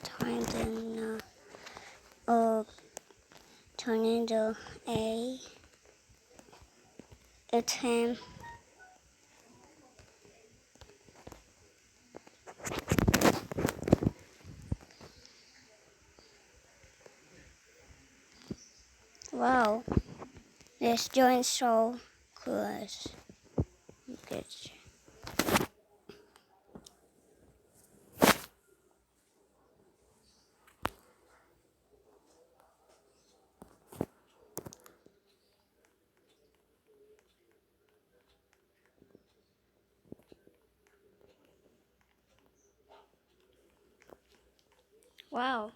Tornado, uh, tornado A, attempt. Wow, this joint so cool. Good. Wow.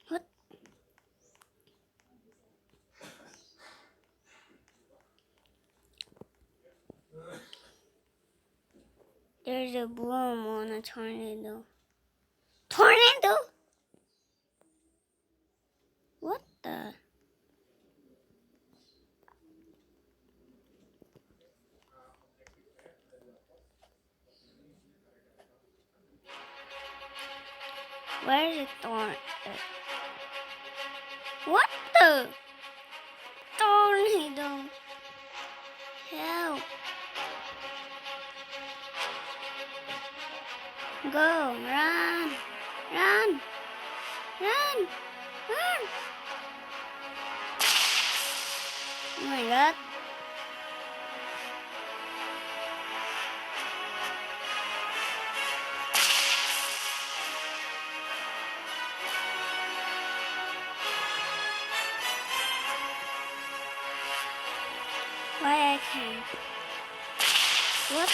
What? There's a broom on a tornado. Tornado? What the? Where's the tornado? What the? Tornado. Help. Go, run, run, run, run. Oh my god. Why I can't? What?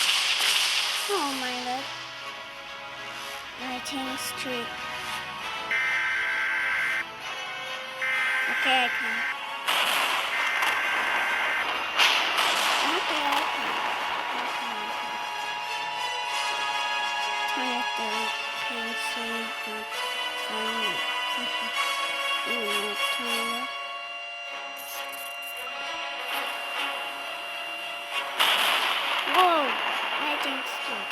Oh my god. Lightning streak. Okay, I can. Okay, I can. Tornado can save me from me. Tornado. Whoa! Lightning streak.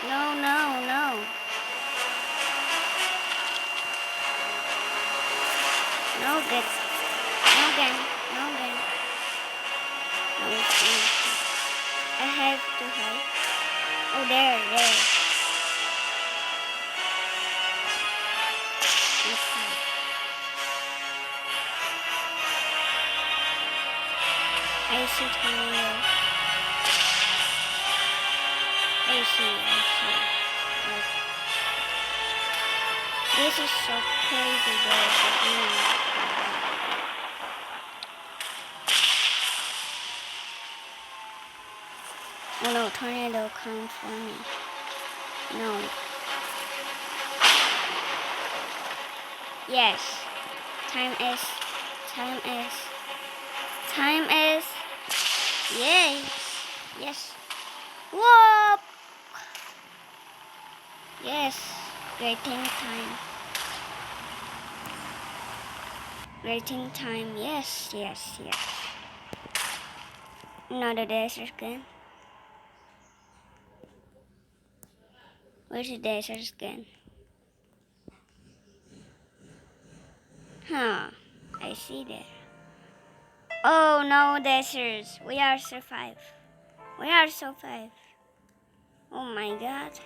No, no, no. No good. No gun. No gun. No gun. I have to hide. Oh, there. Okay. I see tornado. I see. Like, this is so crazy, though. Oh no, tornado come for me. No. Yes. Time is. Yay. Yes. Whoop. Yes. Waiting time. Yes. Another desert gun. Where's the desert gun? Huh. I see there. Oh no, deserts. We are survive. Oh my god.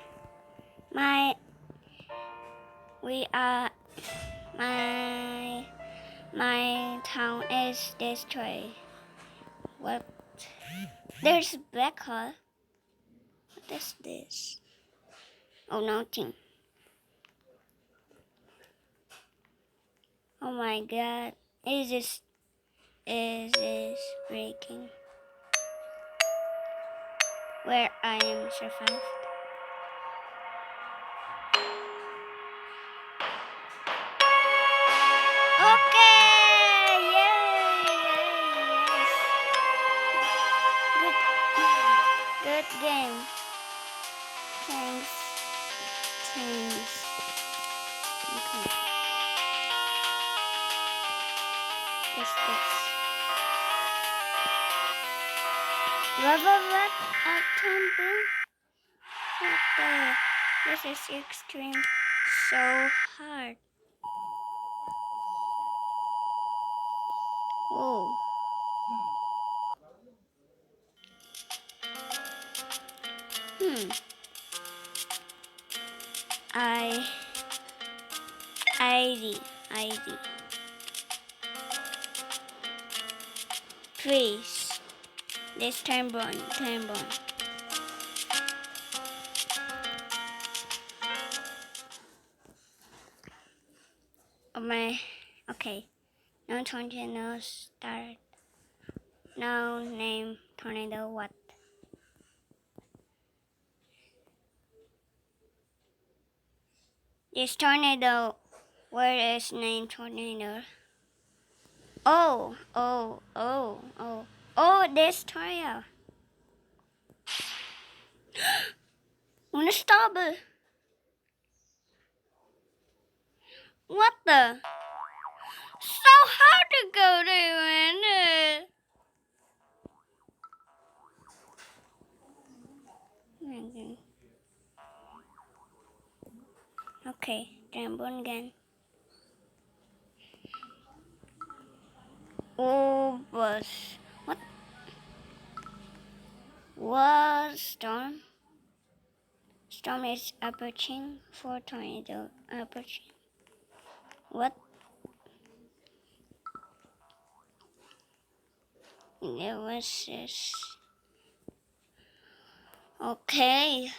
My town is destroyed. What? There's a black hole. What is this? Oh, nothing. Oh my god. Is this breaking? Where I am survived. Okay! Yay! Yes. Good. Good game. Thanks. Thanks. Okay. This. What? Atom boom? What the? This is extreme. So hard. Whoa. ID. Please. This time burn. Okay. Now tornado start. Now name tornado what? This tornado. Where is name tornado? Oh, this tornado. Unstoppable. What the? So hard to go there, man. Okay, Jambon again. Oh, bus. What? Was storm? Storm is approaching for tornado approaching. What? There was this. Okay.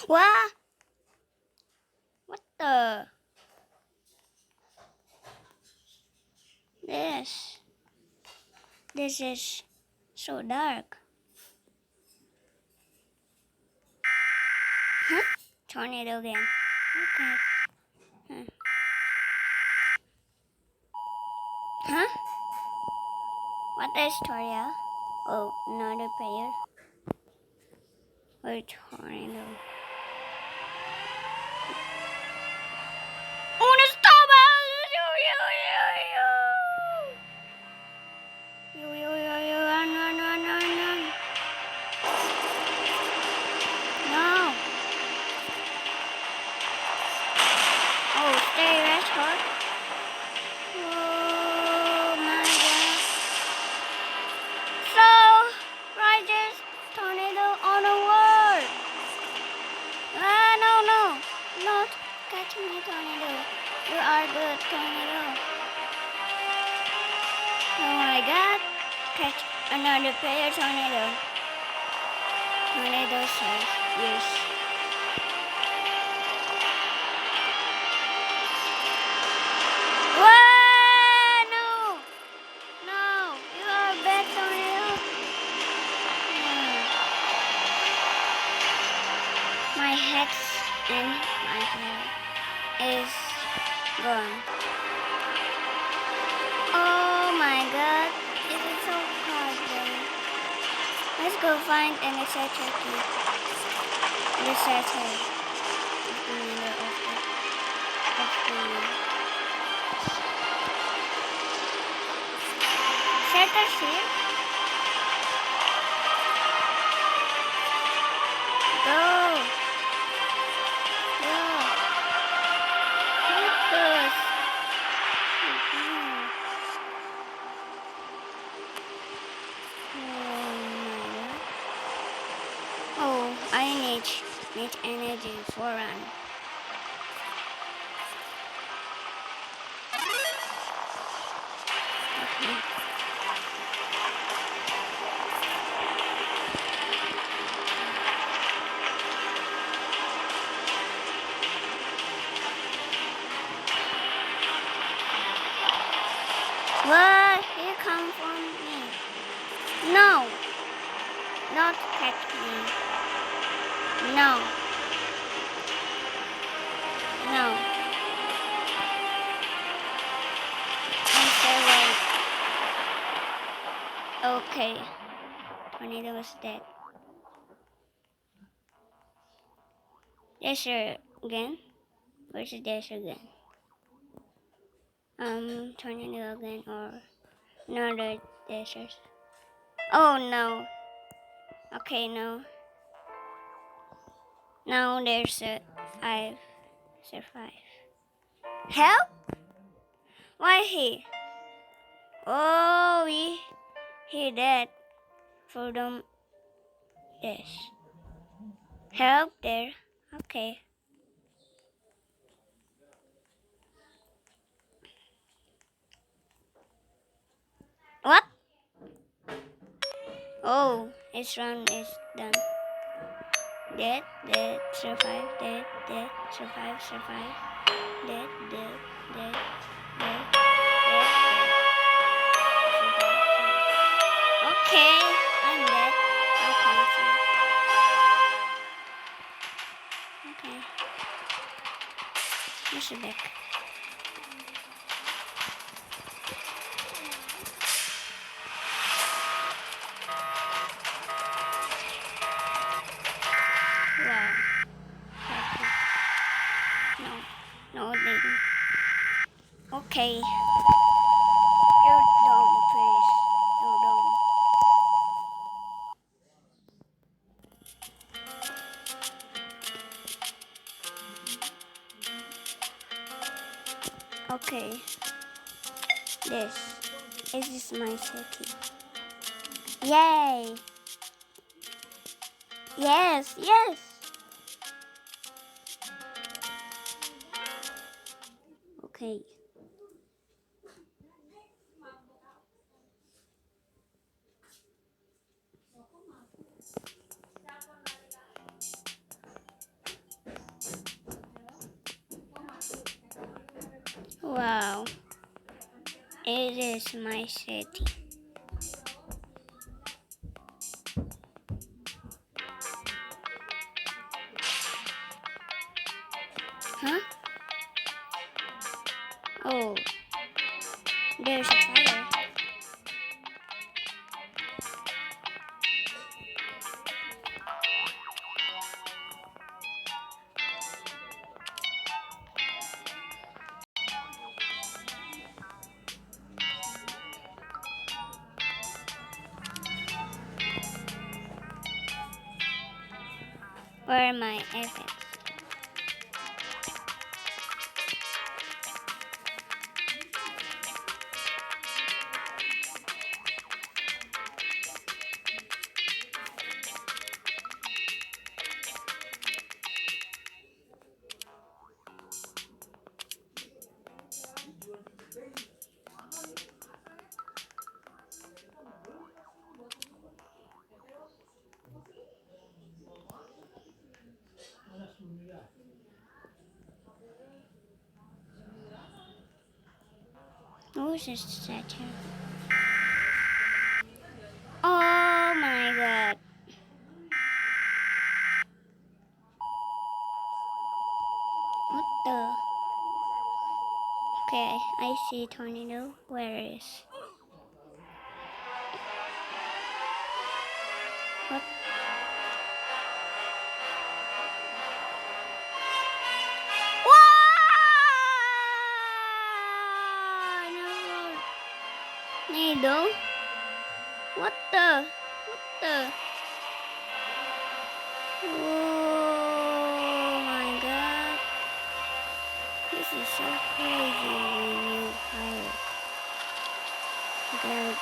What? What the? This is so dark. Huh? Tornado again. Okay. Huh? What is tornado? Oh, another player. Or tornado. Oh, the stop! Run. No. Oh, stay rest hard. Oh my god. So, Rogers, tornado on the world. No. Not catch me, tornado. You are good, tornado. Oh my god. Catch another player, tornado. Tornado says yes. No, you are bad, tornado. My head and my hair is gone. Oh my god, this is so hard, baby. Let's go find an excited key. Set us here. Go. Oh, I need energy for run. Okay. What? You come for me? No. Not catch me. No. Okay, tornado is dead. Dasher again. Where's the dasher again? Tornado again or another dashers? Oh no. Okay, no. Now there's a 5. Survive. Help? Why he? Oh, he dead. For them dash. Help there. Okay. What? Oh, his round is done. Dead, dead, survive, dead, dead, survive, survive, dead, dead, dead, dead, dead, survive, survive. Okay, I'm dead. I can't see. Okay, where's the back? Wow, happy. No, no, they didn't. Okay, you're dumb, please. You're dumb. Okay, this is my city. Yay! Yes, yes. Okay. Wow, it is my city. Huh? Oh, there's a fire. Where are my effects? Who's this statue? Oh my god. What the? Okay, I see tornado. Where is? What? Wow! No. Needle? What the? What the? Oh my god. This is so crazy when you hire. God.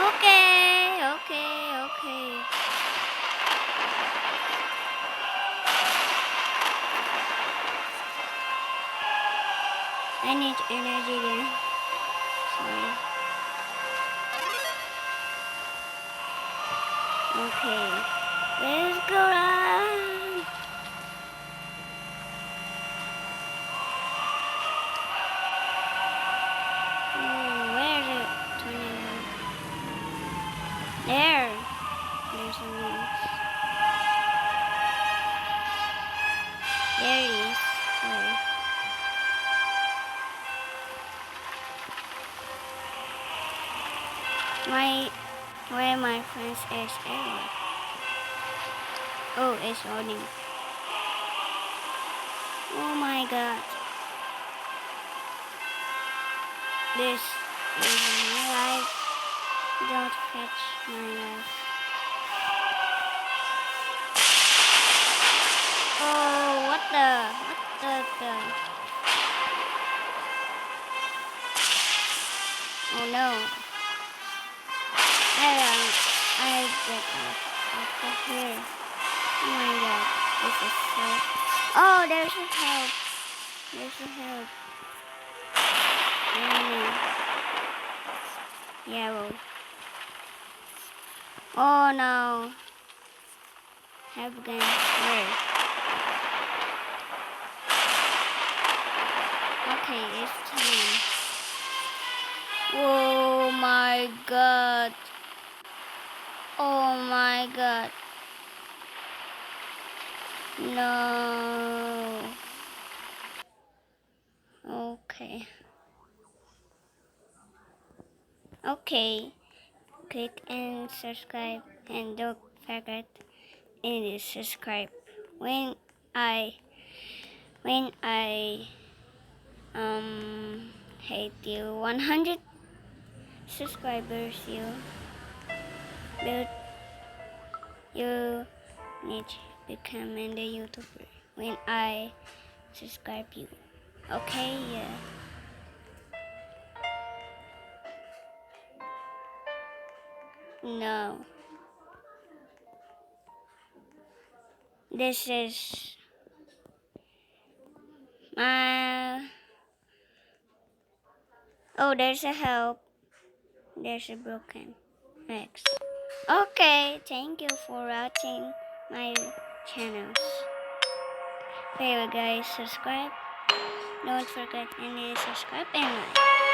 Okay, okay, okay. I need energy again. Sorry. Okay. Let's go run. Oh, where's it? Tornado. There. There's a wings. There it is. There. My where my friends is error. Oh, it's loading. Oh my god. This is my life. Don't catch my life. Oh, what the? Oh no. I get out of here. Oh my god, this is so... Oh, there's a help. There's a help. Yellow. Oh no. Help again. Where? Okay, it's time. Oh my god. Oh my god. No. Okay. Okay. Click and subscribe and don't forget to subscribe when I hate you 100 subscribers you you need to become a YouTuber when I subscribe you. Okay, yeah. No. This is my... Oh, there's a help. There's a broken Max. Okay, thank you for watching my channels. Hey guys, subscribe. Don't forget to subscribe and like.